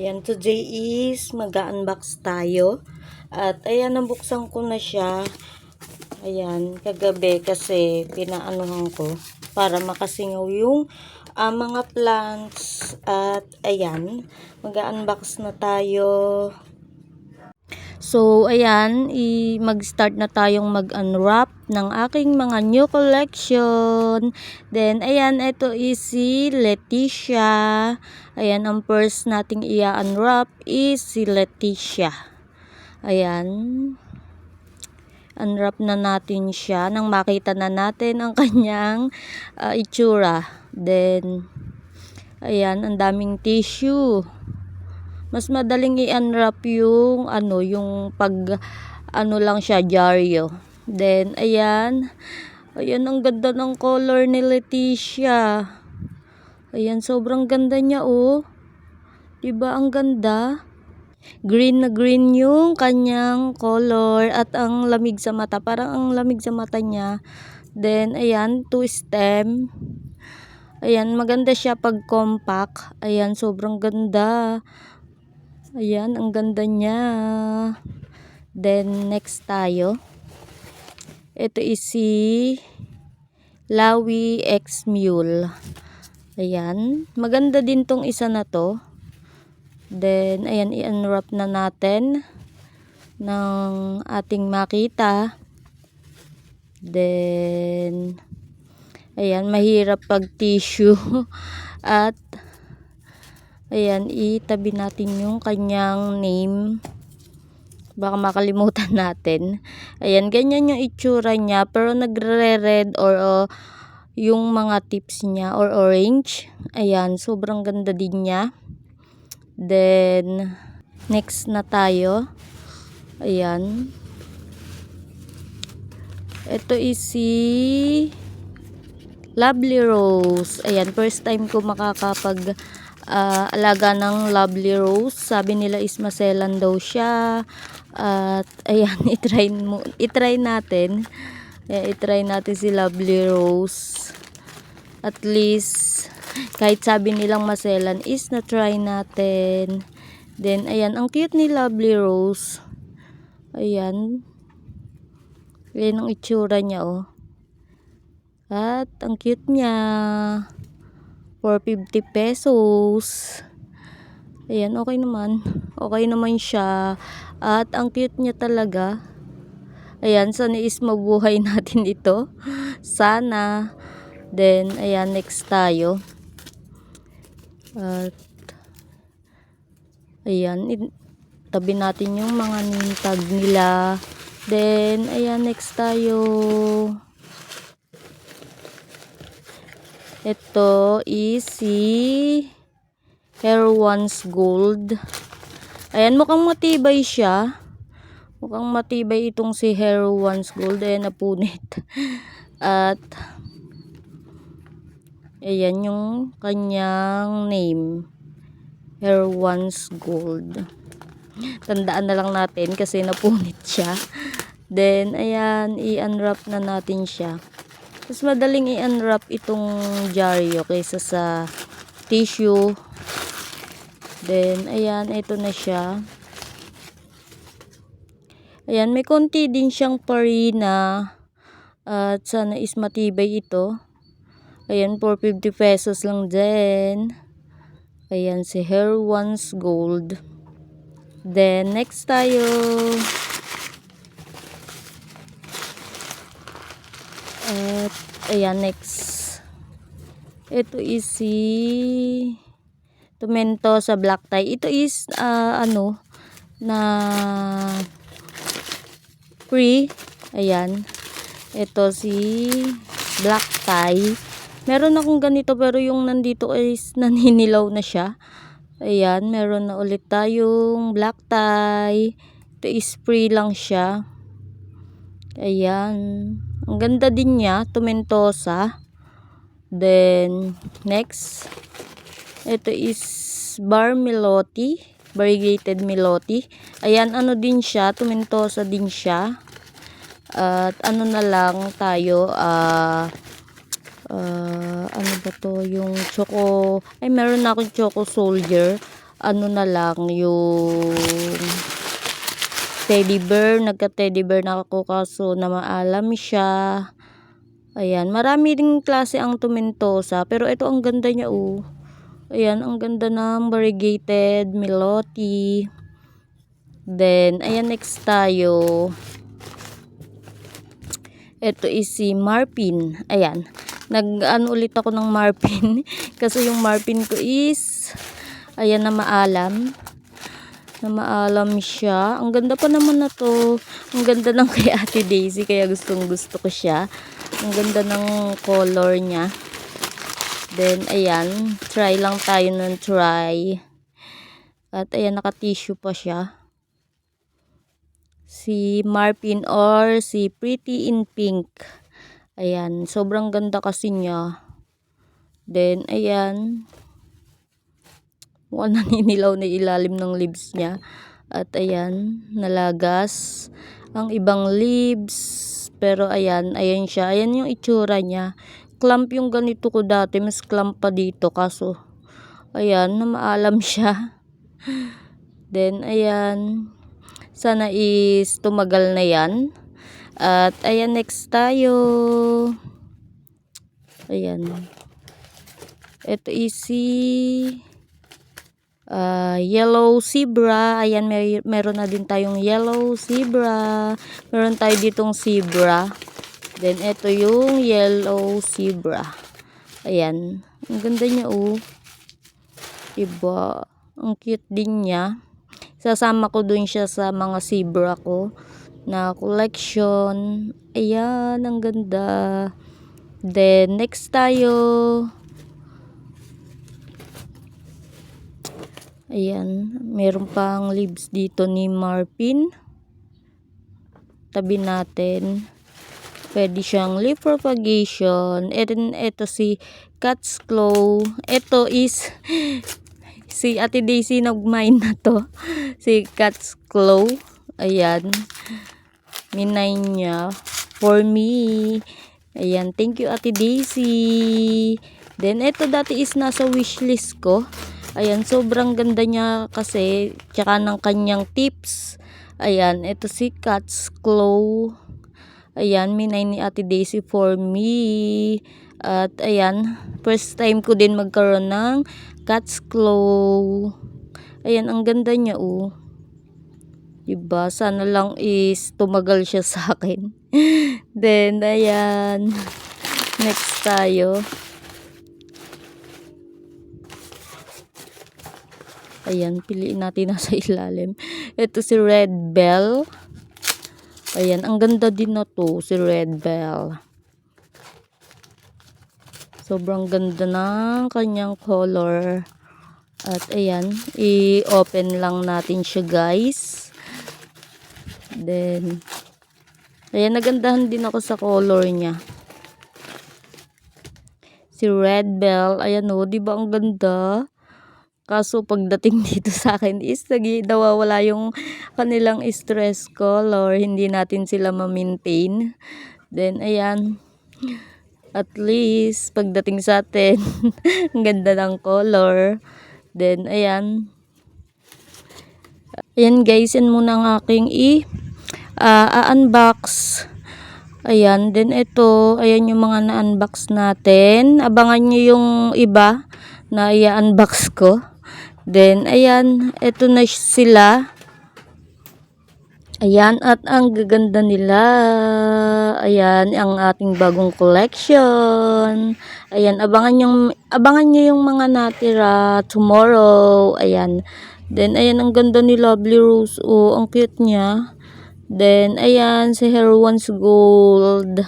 Ayan, today is mag-unbox tayo. At ayan, nabuksan ko na siya. Ayan, kagabi kasi pinaanuhan ko para makasingaw yung mga plants. At ayan, mag-unbox na tayo. So, ayan, mag-start na tayong mag-unwrap ng aking mga new collection. Then, ayan, ito is si Leticia. Ayan, ang first nating i-unwrap is si Leticia. Ayan, unwrap na natin siya nang makita na natin ang kanyang itsura. Then, ayan, ang daming tissue. Mas madaling i-unwrap yung yung pag lang siya, dyaryo. Then ayan, ang ganda ng color ni Leticia. Ayan, sobrang ganda niya, oh. 'Di ba ang ganda? Green na green yung kanyang color at ang lamig sa mata, parang ang lamig sa mata niya. Then ayan, 2 stem. Ayan, maganda siya pag compact. Ayan, sobrang ganda. Ayan, ang ganda niya. Then, next tayo. Ito is si Lawi X Mule. Ayan, maganda din tong isa na to. Then, ayan, i-unwrap na natin ng ating makita. Then, ayan, mahirap pag tissue. At ayan, itabi natin yung kanyang name. Baka makalimutan natin. Ayan, ganyan yung itsura niya. Pero nagre-red or yung mga tips niya or orange. Ayan, sobrang ganda din niya. Then, next na tayo. Ayan. Ito is si Lovely Rose. Ayan, first time ko makakapag alaga ng Lovely Rose. Sabi nila is maselan daw siya. At ayan, i-try natin. Ayan, i-try natin si Lovely Rose. At least kahit sabi nilang maselan is na-try natin. Then ayan, ang cute ni Lovely Rose. Ayan. Ayan ang itsura niya, oh. At ang cute niya. For 50 pesos. Ayan, okay naman. Okay naman siya. At ang cute niya talaga. Ayan, sana is mabuhay natin ito. Sana. Then, ayan, next tayo. At, ayan, tabi natin yung mga name tag nila. Then, ayan, next tayo. Ito is si Hair Ones Gold. Ayan, mukhang matibay siya. Mukhang matibay itong si Hair Ones Gold. Ayan, napunit. At ayan yung kanyang name. Hair Ones Gold. Tandaan na lang natin kasi napunit siya. Then, ayan, i-unwrap na natin siya. Mas madaling i-unwrap itong dyaryo kaysa sa tissue. Then, ayan, ito na siya. Ayan, may konti din siyang parina. At sana is matibay ito. Ayan, for 50 pesos lang din. Ayan, si Hair Ones Gold. Then, next tayo. At, ayan, next. Ito is si Tumento sa black tie. Ito is, na free. Ayan. Ito si black tie. Meron akong ganito pero yung nandito is naninilaw na siya. Ayan, meron na ulit tayong black tie. Ito is free lang siya. Ayan. Ang ganda din niya, Tomentosa. Then, next. Ito is Bar Meloti. Variegated Meloti. Ayan, ano din siya, Tomentosa din siya. At ano na lang tayo, ano ba to, yung choco, ay meron na akong choco soldier. ano na lang yung teddy bear. Nagka-teddy bear na ako kaso na maalam siya. Ayan, marami ding klase ang Tomentosa, pero ito ang ganda niya oh. Ayan, ang ganda ng variegated Meloti. Then, ayan, next tayo. Ito is si Marpin. Ayan, nag-ano ulit ako ng Marpin. Kasi yung Marpin ko is, ayan, na maalam. Na maalam siya. Ang ganda pa naman na to. Ang ganda ng kay Ate Daisy, kaya gustong gusto ko siya. Ang ganda ng color niya. Then, ayan, try lang tayo ng try. At ayan, naka-tissue pa siya. Si Marpin or si Pretty in Pink. Ayan, sobrang ganda kasi niya. Then, ayan, mukhang naninilaw na ilalim ng leaves niya. At ayan, nalagas ang ibang leaves. Pero ayan, ayan siya. Ayan yung itsura niya. Clump yung ganito ko dati, mas clump pa dito kaso ayan, na maalam siya. Then ayan, sana is tumagal na yan. At ayan, next tayo. Ayan, ito is si yellow zebra. Ayan, meron na din tayong yellow zebra. Meron tayo ditong zebra. Then, ito yung yellow zebra. Ayan. Ang ganda niya, oh. Diba? Ang cute din niya. Sasama ko dun siya sa mga zebra ko na collection. Ayan. Ang ganda. Then, next tayo. Ayan. Meron pang leaves dito ni Marpin. Tabi natin. Pwede siyang leaf propagation. Ito si Cat's Claw. Ito is si Ate Daisy nag-mine na to. Si Cat's Claw. Ayan. Minay niya for me. Ayan. Thank you, Ate Daisy. Then, ito dati is nasa wishlist ko. Ayan. Sobrang ganda niya kasi. Tsaka ng kanyang tips. Ayan. Ito si Cat's Claw. Ayan, minay ni Ate Daisy for me. At ayan, first time ko din magkaroon ng Cat's Claw. Ayan, ang ganda niya oh. Diba? Sana lang is tumagal siya sa akin. Then, ayan. Next tayo. Ayan, piliin natin nasa ilalim. Ito si Red Bell. Ayan, ang ganda din na to, si Red Bell. Sobrang ganda ng kanyang color. At ayan, i-open lang natin siya guys. Then, ayan, nagandahan din ako sa color niya. Si Red Bell, ayan o, diba ang ganda? Kaso pagdating dito sa akin is nawawala yung kanilang stress color. Hindi natin sila ma-maintain. Then ayan. At least pagdating sa atin, ang ganda ng color. Then ayan. Ayan guys, yan muna ang aking unbox. Ayan, then ito, ayan yung mga na-unbox natin. Abangan nyo yung iba na i-unbox ko. Then, ayan, ito na sila. Ayan, at ang gaganda nila. Ayan, ang ating bagong collection. Ayan, abangan nyo yung mga natira tomorrow. Ayan. Then, ayan, ang ganda ni Lovely Rose. Oh, ang cute niya. Then, ayan, si Hair One's Gold.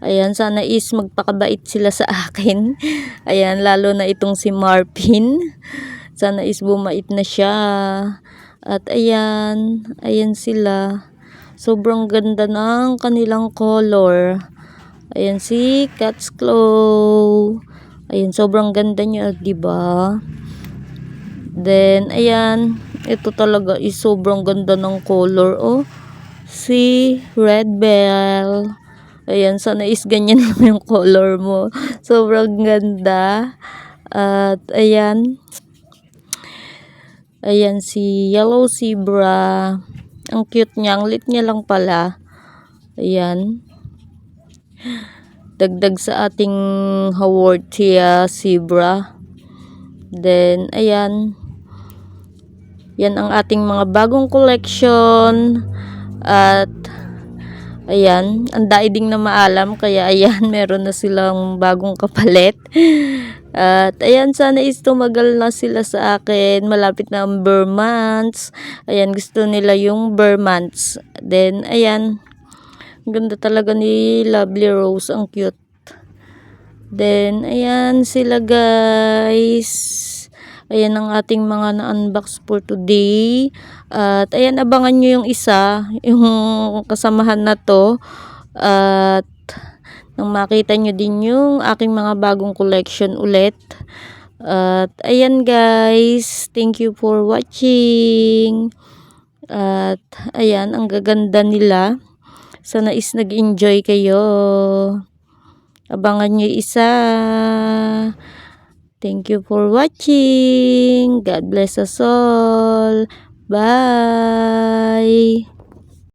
Ayan, sana is magpakabait sila sa akin. Ayan, lalo na itong si Marpin. Sana is bumait na siya. At ayan, ayan sila. Sobrang ganda ng kanilang color. Ayan si Cat's Claw. Ayan, sobrang ganda niya, 'di ba? Then ayan, ito talaga is sobrang ganda ng color oh. Si Red Bell. Ayan, sana is ganyan lang yung color mo. Sobrang ganda. At ayan, Ayan si Yellow Zebra. Ang cute niya. Ang lit niya lang pala. Ayan. Dagdag sa ating Haworthia Zebra. Then, ayan. Yan ang ating mga bagong collection. At, ayan. Ang daigdig na maalam. Kaya, ayan. Meron na silang bagong kapalit. At, ayan. Sana is tumagal na sila sa akin. Malapit na ang Burr months. Ayan. Gusto nila yung Burr months. Then, ayan. Ganda talaga ni Lovely Rose. Ang cute. Then, ayan sila guys. Ayan ang ating mga na-unbox for today. At, ayan, abangan nyo yung isa. Yung kasamahan na to. At, nang makita nyo din yung aking mga bagong collection ulit. At, ayan guys. Thank you for watching. At, ayan, ang gaganda nila. Sana is nag-enjoy kayo. Abangan nyo isa. Thank you for watching. God bless us all. Bye.